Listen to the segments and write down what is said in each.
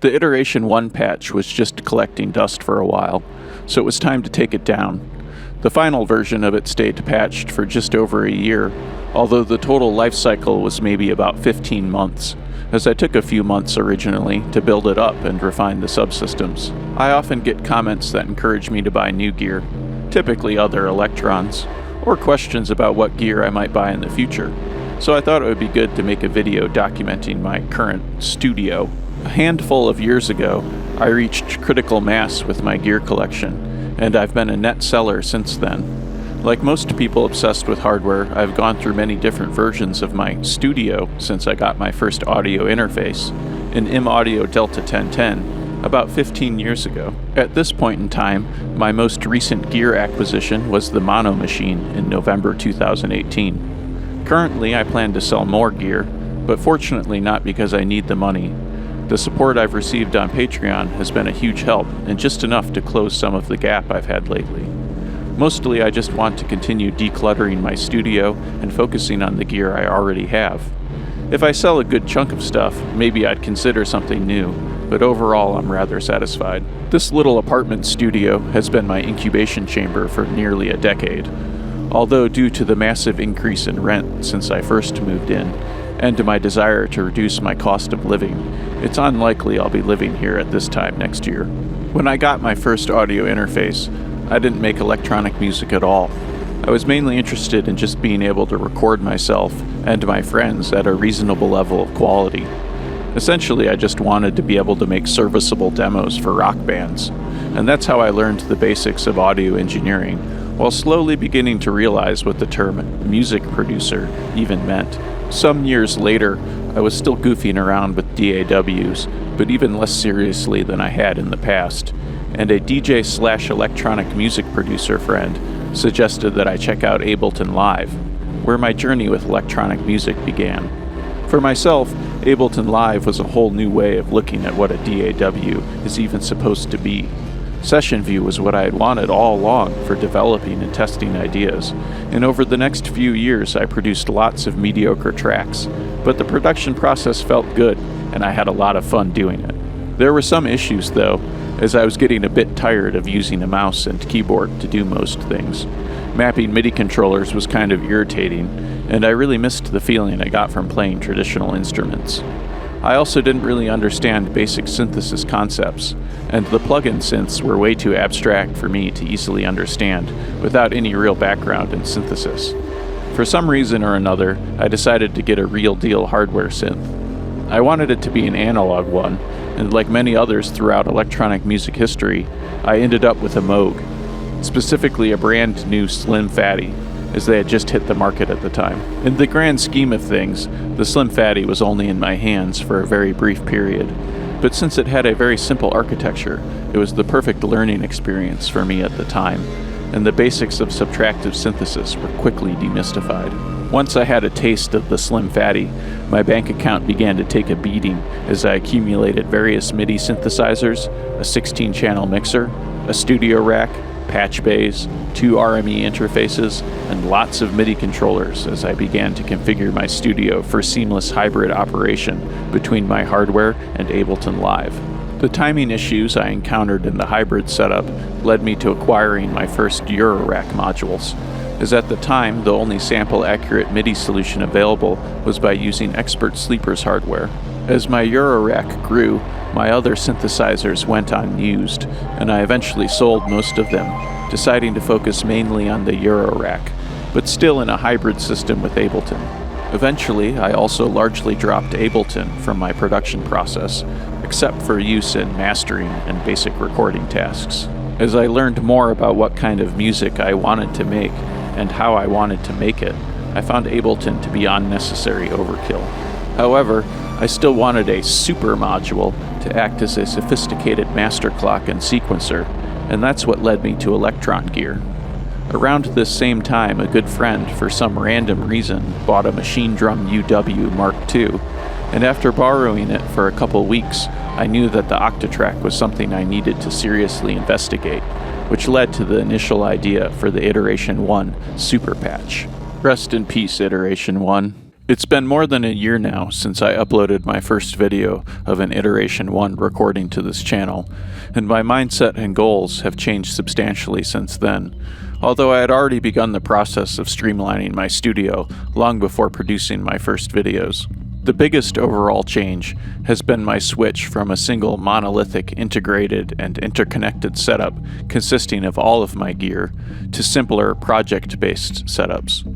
The Iteration 1 patch was just collecting dust for a while, so it was time to take it down. The final version of it stayed patched for just over a year, although the total life cycle was maybe about 15 months, as I took a few months originally to build it up and refine the subsystems. I often get comments that encourage me to buy new gear, typically other electrons, or questions about what gear I might buy in the future, so I thought it would be good to make a video documenting my current studio. A handful of years ago, I reached critical mass with my gear collection, and I've been a net seller since then. Like most people obsessed with hardware, I've gone through many different versions of my studio since I got my first audio interface, an M-Audio Delta 1010, about 15 years ago. At this point in time, my most recent gear acquisition was the Mono Machine in November 2018. Currently, I plan to sell more gear, but fortunately not because I need the money. The support I've received on Patreon has been a huge help, and just enough to close some of the gap I've had lately. Mostly I just want to continue decluttering my studio and focusing on the gear I already have. If I sell a good chunk of stuff, maybe I'd consider something new, but overall I'm rather satisfied. This little apartment studio has been my incubation chamber for nearly a decade, although due to the massive increase in rent since I first moved in, and to my desire to reduce my cost of living, it's unlikely I'll be living here at this time next year. When I got my first audio interface, I didn't make electronic music at all. I was mainly interested in just being able to record myself and my friends at a reasonable level of quality. Essentially, I just wanted to be able to make serviceable demos for rock bands, and that's how I learned the basics of audio engineering, while slowly beginning to realize what the term music producer even meant. Some years later, I was still goofing around with DAWs, but even less seriously than I had in the past, and a DJ/electronic music producer friend suggested that I check out Ableton Live, where my journey with electronic music began. For myself, Ableton Live was a whole new way of looking at what a DAW is even supposed to be. Session view was what I had wanted all along for developing and testing ideas, and over the next few years I produced lots of mediocre tracks, but the production process felt good, and I had a lot of fun doing it. There were some issues though, as I was getting a bit tired of using a mouse and keyboard to do most things. Mapping MIDI controllers was kind of irritating, and I really missed the feeling I got from playing traditional instruments. I also didn't really understand basic synthesis concepts, and the plugin synths were way too abstract for me to easily understand without any real background in synthesis. For some reason or another, I decided to get a real deal hardware synth. I wanted it to be an analog one, and like many others throughout electronic music history, I ended up with a Moog, specifically a brand new Slim Fatty, as they had just hit the market at the time. In the grand scheme of things, the Slim Fatty was only in my hands for a very brief period, but since it had a very simple architecture, it was the perfect learning experience for me at the time, and the basics of subtractive synthesis were quickly demystified. Once I had a taste of the Slim Fatty, my bank account began to take a beating as I accumulated various MIDI synthesizers, a 16-channel mixer, a studio rack, patch bays, 2 RME interfaces, and lots of MIDI controllers as I began to configure my studio for seamless hybrid operation between my hardware and Ableton Live. The timing issues I encountered in the hybrid setup led me to acquiring my first eurorack modules, as at the time the only sample-accurate MIDI solution available was by using Expert Sleeper's hardware. As my eurorack grew, my other synthesizers went unused, and I eventually sold most of them, deciding to focus mainly on the eurorack, but still in a hybrid system with Ableton. Eventually, I also largely dropped Ableton from my production process, except for use in mastering and basic recording tasks. As I learned more about what kind of music I wanted to make and how I wanted to make it, I found Ableton to be unnecessary overkill. However, I still wanted a super module to act as a sophisticated master clock and sequencer, and that's what led me to Electron Gear. Around this same time, a good friend, for some random reason, bought a Machine Drum UW Mark II, and after borrowing it for a couple weeks, I knew that the Octatrack was something I needed to seriously investigate, which led to the initial idea for the Iteration 1 Super Patch. Rest in peace, Iteration 1. It's been more than a year now since I uploaded my first video of an Iteration 1 recording to this channel, and my mindset and goals have changed substantially since then, although I had already begun the process of streamlining my studio long before producing my first videos. The biggest overall change has been my switch from a single monolithic, integrated, and interconnected setup consisting of all of my gear to simpler project-based setups.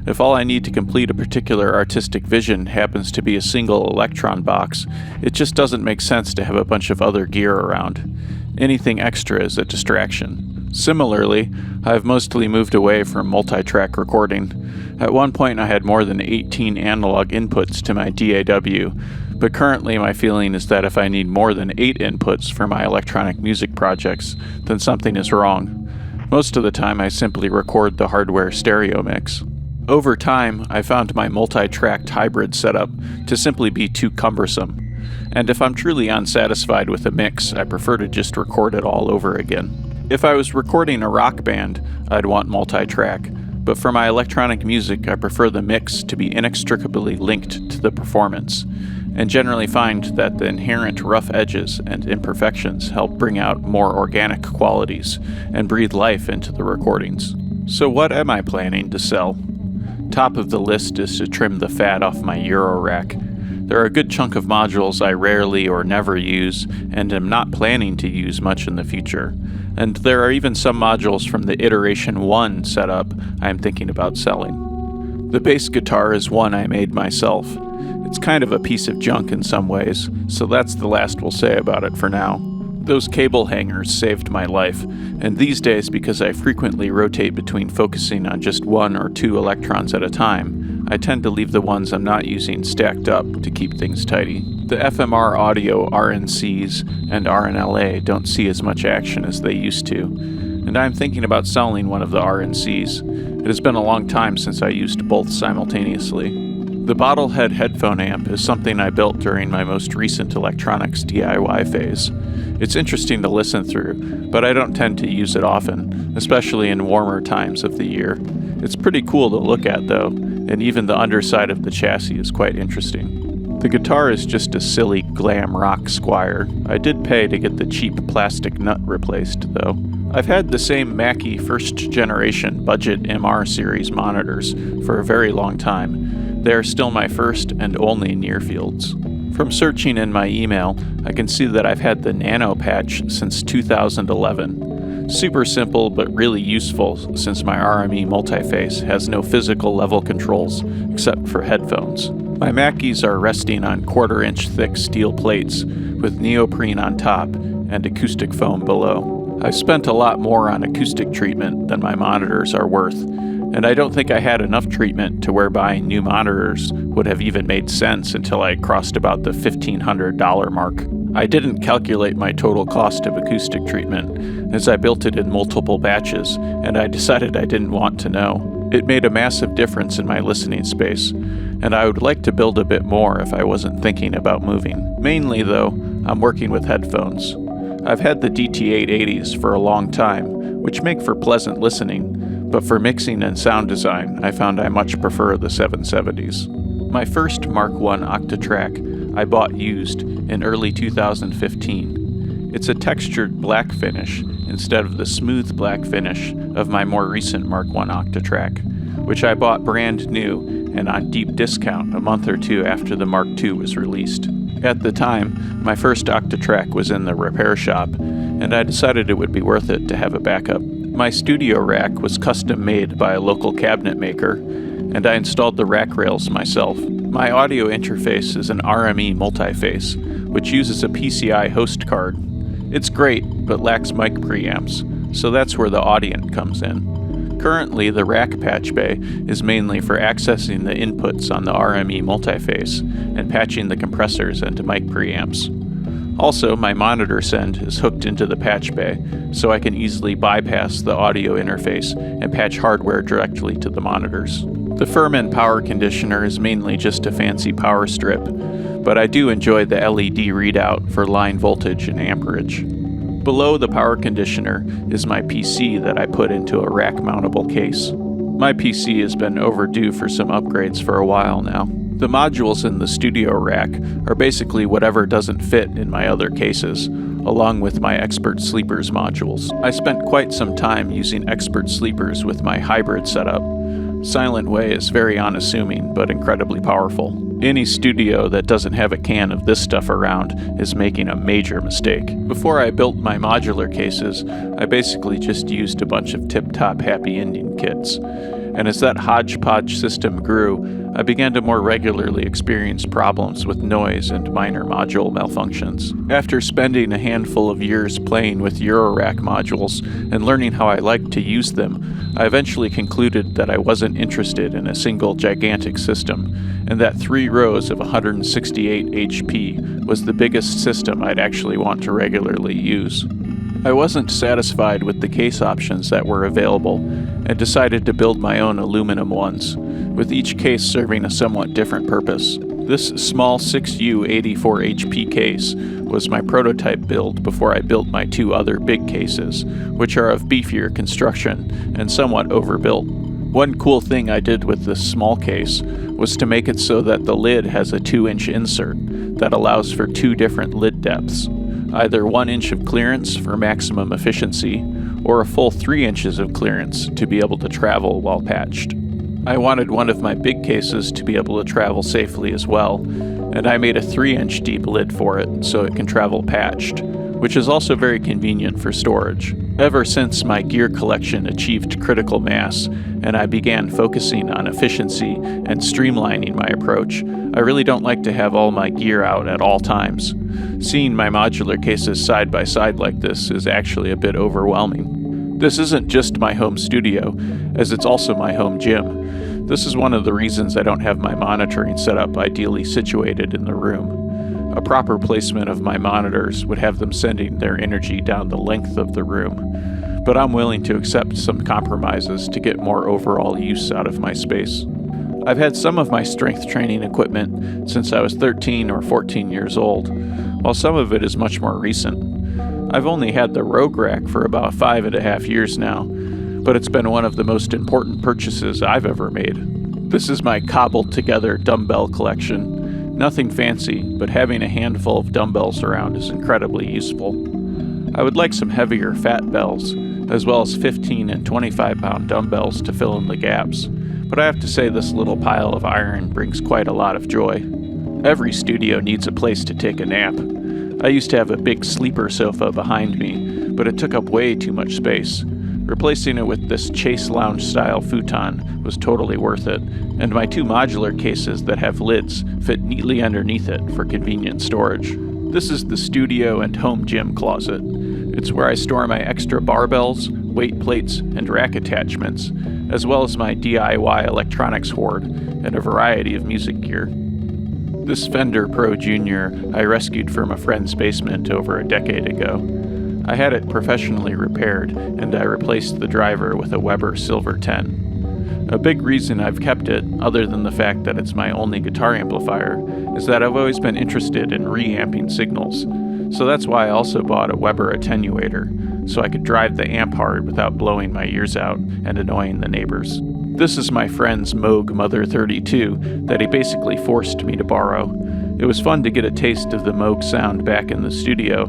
If all I need to complete a particular artistic vision happens to be a single Electron box, it just doesn't make sense to have a bunch of other gear around. Anything extra is a distraction. Similarly, I've mostly moved away from multi-track recording. At one point I had more than 18 analog inputs to my DAW, but currently my feeling is that if I need more than 8 inputs for my electronic music projects, then something is wrong. Most of the time I simply record the hardware stereo mix. Over time, I found my multi-tracked hybrid setup to simply be too cumbersome, and if I'm truly unsatisfied with a mix, I prefer to just record it all over again. If I was recording a rock band, I'd want multi-track, but for my electronic music, I prefer the mix to be inextricably linked to the performance, and generally find that the inherent rough edges and imperfections help bring out more organic qualities and breathe life into the recordings. So what am I planning to sell? Top of the list is to trim the fat off my eurorack. There are a good chunk of modules I rarely or never use and am not planning to use much in the future. And there are even some modules from the Iteration 1 setup I am thinking about selling. The bass guitar is one I made myself. It's kind of a piece of junk in some ways, so that's the last we'll say about it for now. Those cable hangers saved my life, and these days, because I frequently rotate between focusing on just 1 or 2 electrons at a time, I tend to leave the ones I'm not using stacked up to keep things tidy. The FMR Audio RNCs and RNLA don't see as much action as they used to, and I'm thinking about selling one of the RNCs. It has been a long time since I used both simultaneously. The Bottlehead headphone amp is something I built during my most recent electronics DIY phase. It's interesting to listen through, but I don't tend to use it often, especially in warmer times of the year. It's pretty cool to look at though, and even the underside of the chassis is quite interesting. The guitar is just a silly glam rock Squire. I did pay to get the cheap plastic nut replaced though. I've had the same Mackie first generation budget MR series monitors for a very long time. They are still my first and only near fields. From searching in my email, I can see that I've had the Nano patch since 2011. Super simple but really useful since my RME multiface has no physical level controls except for headphones. My Mackies are resting on 1/4-inch thick steel plates with neoprene on top and acoustic foam below. I've spent a lot more on acoustic treatment than my monitors are worth, and I don't think I had enough treatment to where buying new monitors would have even made sense until I crossed about the $1,500 mark. I didn't calculate my total cost of acoustic treatment, as I built it in multiple batches, and I decided I didn't want to know. It made a massive difference in my listening space, and I would like to build a bit more if I wasn't thinking about moving. Mainly, though, I'm working with headphones. I've had the DT880s for a long time, which make for pleasant listening, but for mixing and sound design, I found I much prefer the 770s. My first Mark I Octatrack I bought used in early 2015. It's a textured black finish instead of the smooth black finish of my more recent Mark I Octatrack, which I bought brand new and on deep discount a month or two after the Mark II was released. At the time, my first Octatrack was in the repair shop, and I decided it would be worth it to have a backup. My studio rack was custom made by a local cabinet maker, and I installed the rack rails myself. My audio interface is an RME multiface, which uses a PCI host card. It's great, but lacks mic preamps, so that's where the Audient comes in. Currently, the rack patch bay is mainly for accessing the inputs on the RME multiface and patching the compressors into mic preamps. Also, my monitor send is hooked into the patch bay, so I can easily bypass the audio interface and patch hardware directly to the monitors. The Furman power conditioner is mainly just a fancy power strip, but I do enjoy the LED readout for line voltage and amperage. Below the power conditioner is my PC that I put into a rack-mountable case. My PC has been overdue for some upgrades for a while now. The modules in the studio rack are basically whatever doesn't fit in my other cases, along with my Expert Sleepers modules. I spent quite some time using Expert Sleepers with my hybrid setup. Silent Way is very unassuming, but incredibly powerful. Any studio that doesn't have a can of this stuff around is making a major mistake. Before I built my modular cases, I basically just used a bunch of tip-top happy ending kits. And as that hodgepodge system grew, I began to more regularly experience problems with noise and minor module malfunctions. After spending a handful of years playing with eurorack modules and learning how I like to use them, I eventually concluded that I wasn't interested in a single gigantic system, and that 3 rows of 168 HP was the biggest system I'd actually want to regularly use. I wasn't satisfied with the case options that were available and decided to build my own aluminum ones, with each case serving a somewhat different purpose. This small 6U 84 HP case was my prototype build before I built my 2 other big cases, which are of beefier construction and somewhat overbuilt. One cool thing I did with this small case was to make it so that the lid has a 2-inch insert that allows for 2 different lid depths, either 1 inch of clearance for maximum efficiency, or a full 3 inches of clearance to be able to travel while patched. I wanted one of my big cases to be able to travel safely as well, and I made a 3-inch deep lid for it so it can travel patched, which is also very convenient for storage. Ever since my gear collection achieved critical mass and I began focusing on efficiency and streamlining my approach, I really don't like to have all my gear out at all times. Seeing my modular cases side by side like this is actually a bit overwhelming. This isn't just my home studio, as it's also my home gym. This is one of the reasons I don't have my monitoring setup ideally situated in the room. A proper placement of my monitors would have them sending their energy down the length of the room, but I'm willing to accept some compromises to get more overall use out of my space. I've had some of my strength training equipment since I was 13 or 14 years old, while some of it is much more recent. I've only had the Rogue Rack for about 5.5 years now, but it's been one of the most important purchases I've ever made. This is my cobbled together dumbbell collection. Nothing fancy, but having a handful of dumbbells around is incredibly useful. I would like some heavier fat bells, as well as 15 and 25 pound dumbbells to fill in the gaps, but I have to say this little pile of iron brings quite a lot of joy. Every studio needs a place to take a nap. I used to have a big sleeper sofa behind me, but it took up way too much space. Replacing it with this Chase Lounge style futon was totally worth it, and my 2 modular cases that have lids fit neatly underneath it for convenient storage. This is the studio and home gym closet. It's where I store my extra barbells, weight plates, and rack attachments, as well as my DIY electronics hoard and a variety of music gear. This Fender Pro Junior I rescued from a friend's basement over a decade ago. I had it professionally repaired, and I replaced the driver with a Weber Silver 10. A big reason I've kept it, other than the fact that it's my only guitar amplifier, is that I've always been interested in reamping signals. So that's why I also bought a Weber attenuator, so I could drive the amp hard without blowing my ears out and annoying the neighbors. This is my friend's Moog Mother 32 that he basically forced me to borrow. It was fun to get a taste of the Moog sound back in the studio,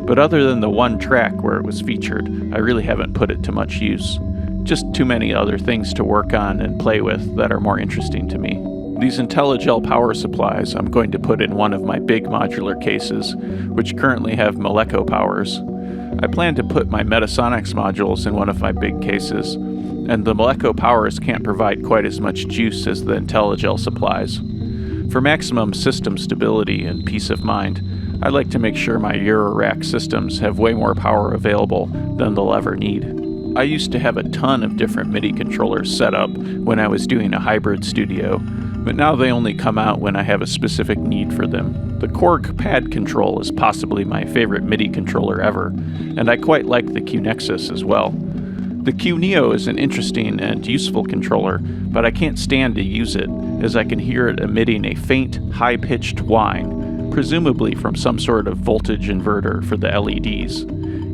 but other than the one track where it was featured, I really haven't put it to much use. Just too many other things to work on and play with that are more interesting to me. These IntelliGel power supplies I'm going to put in one of my big modular cases, which currently have Moleco powers. I plan to put my Metasonics modules in one of my big cases, and the Moleco powers can't provide quite as much juice as the IntelliGel supplies. For maximum system stability and peace of mind, I like to make sure my eurorack systems have way more power available than they'll ever need. I used to have a ton of different MIDI controllers set up when I was doing a hybrid studio, but now they only come out when I have a specific need for them. The Korg pad control is possibly my favorite MIDI controller ever, and I quite like the Q-Nexus as well. The Q-Neo is an interesting and useful controller, but I can't stand to use it, as I can hear it emitting a faint, high-pitched whine, presumably from some sort of voltage inverter for the LEDs.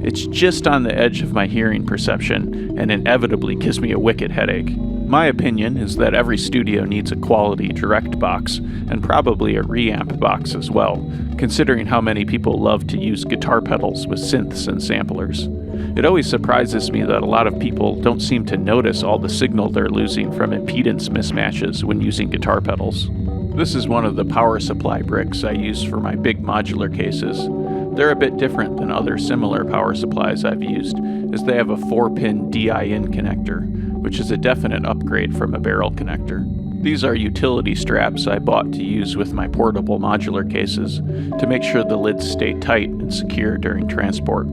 It's just on the edge of my hearing perception and inevitably gives me a wicked headache. My opinion is that every studio needs a quality direct box, and probably a reamp box as well, considering how many people love to use guitar pedals with synths and samplers. It always surprises me that a lot of people don't seem to notice all the signal they're losing from impedance mismatches when using guitar pedals. This is one of the power supply bricks I use for my big modular cases. They're a bit different than other similar power supplies I've used, as they have a 4-pin DI-in connector, which is a definite upgrade from a barrel connector. These are utility straps I bought to use with my portable modular cases to make sure the lids stay tight and secure during transport.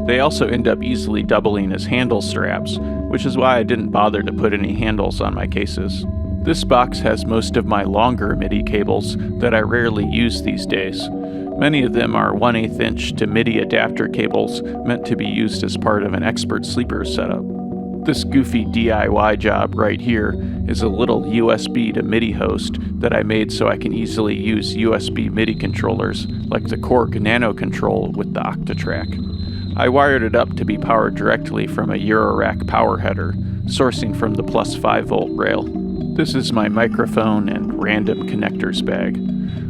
They also end up easily doubling as handle straps, which is why I didn't bother to put any handles on my cases. This box has most of my longer MIDI cables that I rarely use these days. Many of them are 1/8 inch to MIDI adapter cables meant to be used as part of an expert sleeper setup. This goofy DIY job right here is a little USB to MIDI host that I made so I can easily use USB MIDI controllers like the Korg Nano Control with the Octatrack. I wired it up to be powered directly from a eurorack power header, sourcing from the plus 5-volt rail. This is my microphone and random connectors bag.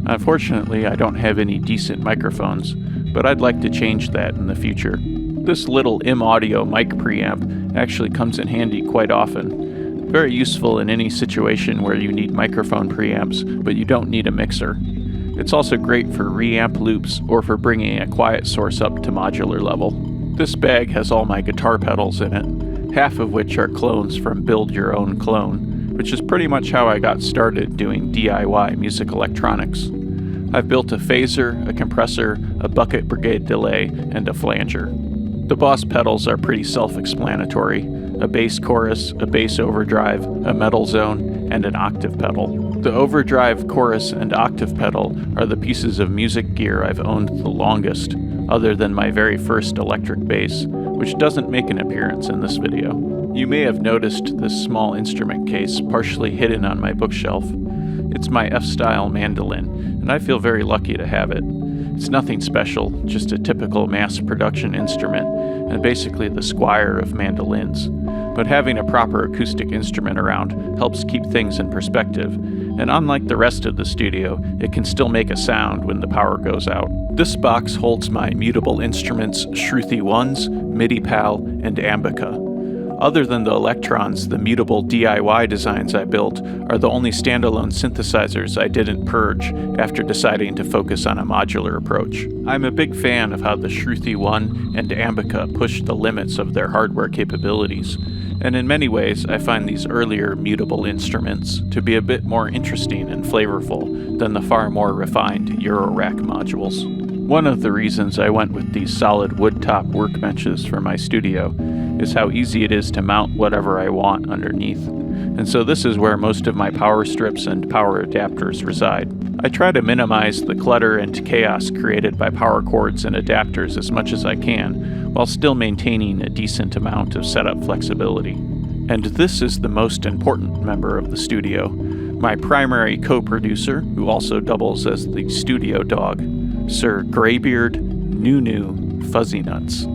Unfortunately, I don't have any decent microphones, but I'd like to change that in the future. This little M-Audio mic preamp actually comes in handy quite often. Very useful in any situation where you need microphone preamps, but you don't need a mixer. It's also great for reamp loops or for bringing a quiet source up to modular level. This bag has all my guitar pedals in it, half of which are clones from Build Your Own Clone, which is pretty much how I got started doing DIY music electronics. I've built a phaser, a compressor, a bucket brigade delay, and a flanger. The Boss pedals are pretty self-explanatory: a bass chorus, a bass overdrive, a metal zone, and an octave pedal. The overdrive, chorus, and octave pedal are the pieces of music gear I've owned the longest, other than my very first electric bass, which doesn't make an appearance in this video. You may have noticed this small instrument case partially hidden on my bookshelf. It's my F-style mandolin, and I feel very lucky to have it. It's nothing special, just a typical mass production instrument, and basically the Squire of mandolins. But having a proper acoustic instrument around helps keep things in perspective, and unlike the rest of the studio, it can still make a sound when the power goes out. This box holds my mutable instruments Shruti 1s, MIDI PAL, and Ambica. Other than the Electrons, the mutable DIY designs I built are the only standalone synthesizers I didn't purge after deciding to focus on a modular approach. I'm a big fan of how the Shruti 1 and Ambica push the limits of their hardware capabilities, and in many ways I find these earlier mutable instruments to be a bit more interesting and flavorful than the far more refined eurorack modules. One of the reasons I went with these solid wood-top workbenches for my studio is how easy it is to mount whatever I want underneath, and so this is where most of my power strips and power adapters reside. I try to minimize the clutter and chaos created by power cords and adapters as much as I can, while still maintaining a decent amount of setup flexibility. And this is the most important member of the studio, my primary co-producer, who also doubles as the studio dog, Sir Greybeard, Nunu, Fuzzynuts.